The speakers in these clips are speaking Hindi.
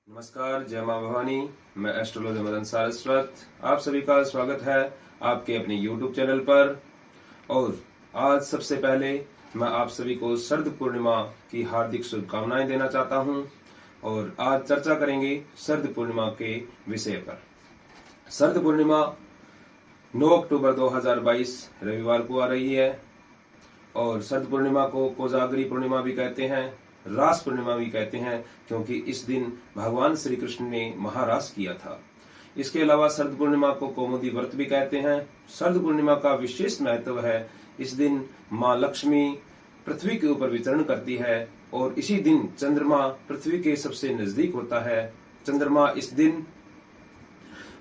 नमस्कार, जय मां भवानी। मैं एस्ट्रोलॉजर मदन सारस्वत। आप सभी का स्वागत है आपके अपने YouTube चैनल पर। और आज सबसे पहले मैं आप सभी को शरद पूर्णिमा की हार्दिक शुभकामनाएं देना चाहता हूं। और आज चर्चा करेंगे शरद पूर्णिमा के विषय पर। शरद पूर्णिमा 9 अक्टूबर 2022 रविवार को आ रही है। और शरद पूर्णिमा को कोजागरी पूर्णिमा भी कहते हैं, रास पूर्णिमा भी कहते हैं, क्योंकि इस दिन भगवान श्री कृष्ण ने महारास किया था। इसके अलावा शरद पूर्णिमा को कौमुदी व्रत भी कहते हैं। शरद पूर्णिमा का विशेष महत्व है। इस दिन माँ लक्ष्मी पृथ्वी के ऊपर विचरण करती है और इसी दिन चंद्रमा पृथ्वी के सबसे नजदीक होता है। चंद्रमा इस दिन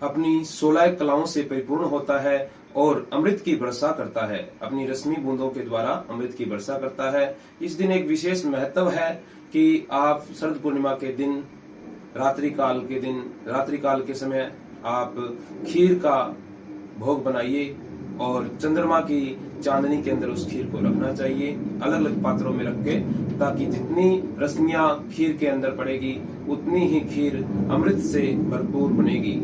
अपनी 16 कलाओं से परिपूर्ण होता है और अमृत की वर्षा करता है। अपनी रश्मि बूंदों के द्वारा अमृत की वर्षा करता है। इस दिन एक विशेष महत्व है कि आप शरद पूर्णिमा के दिन रात्रि काल के समय आप खीर का भोग बनाइए और चंद्रमा की चांदनी के अंदर उस खीर को रखना चाहिए, अलग अलग पात्रों में रख के, ताकि जितनी रश्मियां खीर के अंदर पड़ेगी उतनी ही खीर अमृत से भरपूर बनेगी।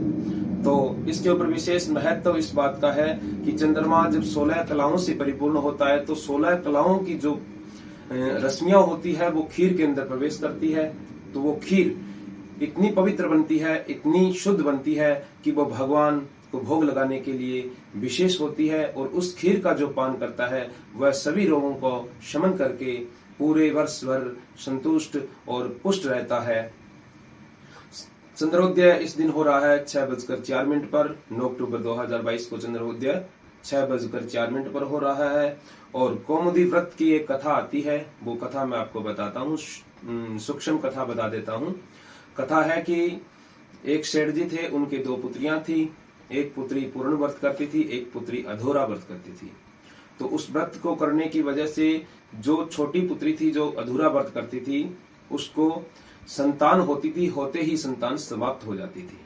तो इसके ऊपर विशेष महत्व इस बात का है कि चंद्रमा जब 16 कलाओं से परिपूर्ण होता है तो 16 कलाओं की जो रश्मियां होती है वो खीर के अंदर प्रवेश करती है। तो वो खीर इतनी पवित्र बनती है, इतनी शुद्ध बनती है कि वो भगवान को भोग लगाने के लिए विशेष होती है। और उस खीर का जो पान करता है वह सभी रोगों को शमन करके पूरे वर्ष भर संतुष्ट और पुष्ट रहता है। चंद्रोदय इस दिन हो रहा है 6:04 पर। 9 अक्टूबर 2022 को चंद्रोदय 6:04 पर हो रहा है। और कौमुदी व्रत की एक कथा आती है, वो कथा मैं आपको बताता हूँ, सूक्ष्म कथा बता देता हूँ। कथा है कि एक सेठ जी थे, उनके 2 पुत्रियां थी। एक पुत्री पूर्ण व्रत करती थी, एक पुत्री अधूरा व्रत करती थी। तो उस व्रत को करने की वजह से जो छोटी पुत्री थी, जो अधूरा व्रत करती थी, उसको संतान होती थी, होते ही संतान समाप्त हो जाती थी।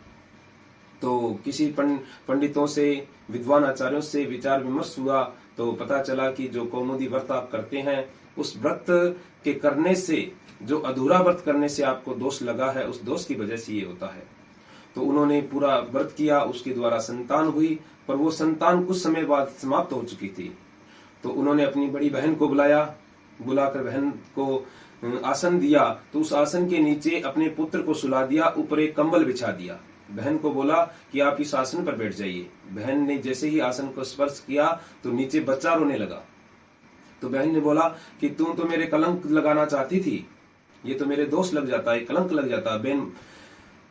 तो किसी पंडितों से, विद्वान आचार्यों से विचार विमर्श हुआ तो पता चला कि जो कौमुदी व्रत आप करते हैं, उस व्रत के करने से, जो अधूरा व्रत करने से आपको दोष लगा है, उस दोष की वजह से ये होता है। तो उन्होंने पूरा व्रत किया, उसके द्वारा संतान हुई, पर वो संतान कुछ समय बाद समाप्त हो चुकी थी। तो उन्होंने अपनी बड़ी बहन को बुलाकर बहन को आसन दिया। तो उस आसन के नीचे अपने पुत्र को सुला दिया, ऊपर एक कंबल बिछा दिया। बहन को बोला कि आप इस आसन पर बैठ जाइए। बहन ने जैसे ही आसन को स्पर्श किया तो नीचे बच्चा रोने लगा। तो बहन ने बोला कि तुम तो मेरे कलंक लगाना चाहती थी, ये तो मेरे दोष लग जाता है, कलंक लग जाता।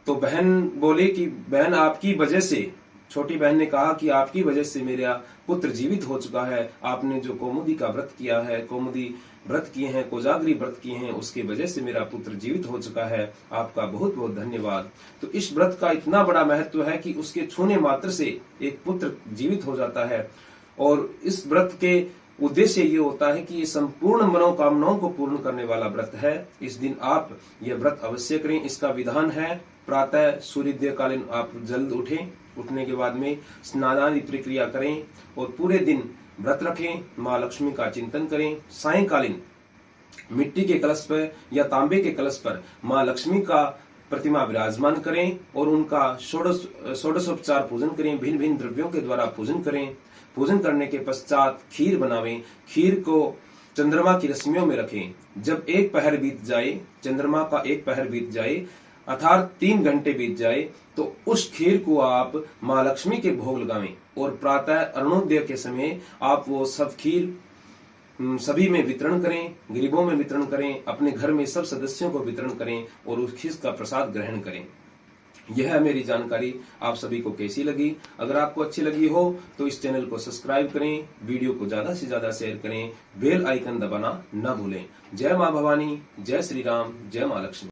तो बहन बोली कि बहन आपकी वजह से, छोटी बहन ने कहा कि आपकी वजह से मेरा पुत्र जीवित हो चुका है। आपने जो कौमुदी का व्रत किया है, कौमुदी व्रत किए हैं, कोजागरी व्रत किए हैं, उसके वजह से मेरा पुत्र जीवित हो चुका है। आपका बहुत बहुत धन्यवाद। तो इस व्रत का इतना बड़ा महत्व है कि उसके छूने मात्र से एक पुत्र जीवित हो जाता है। और इस व्रत के उद्देश्य ये होता है कि ये संपूर्ण मनोकामनाओं को पूर्ण करने वाला व्रत है। इस दिन आप ये व्रत अवश्य करें। इसका विधान है, प्रातः सूर्योदय कालीन आप जल्द उठें, उठने के बाद में स्नानादि प्रक्रिया करें और पूरे दिन व्रत रखें, माँ लक्ष्मी का चिंतन करें। सायंकालीन मिट्टी के कलश पर या तांबे के कलश पर माँ लक्ष्मी का प्रतिमा विराजमान करें और उनका षोडशोपचार पूजन करें। भिन्न भिन्न द्रव्यों के द्वारा पूजन करें। पूजन करने के पश्चात खीर बनावें। खीर को चंद्रमा की रश्मियों में रखें। जब एक पहर बीत जाए, चंद्रमा का एक पहर बीत जाए, अर्थात 3 घंटे बीत जाए, तो उस खीर को आप माँ लक्ष्मी के भोग लगावें। और प्रातः अरुणोदय के समय आप वो सब खीर सभी में वितरण करें, गरीबों में वितरण करें, अपने घर में सब सदस्यों को वितरण करें और उस खीर का प्रसाद ग्रहण करें। यह है मेरी जानकारी। आप सभी को कैसी लगी? अगर आपको अच्छी लगी हो तो इस चैनल को सब्सक्राइब करें, वीडियो को ज्यादा से ज्यादा शेयर करें, बेल आइकन दबाना न भूलें। जय मां भवानी, जय श्री राम, जय मां लक्ष्मी।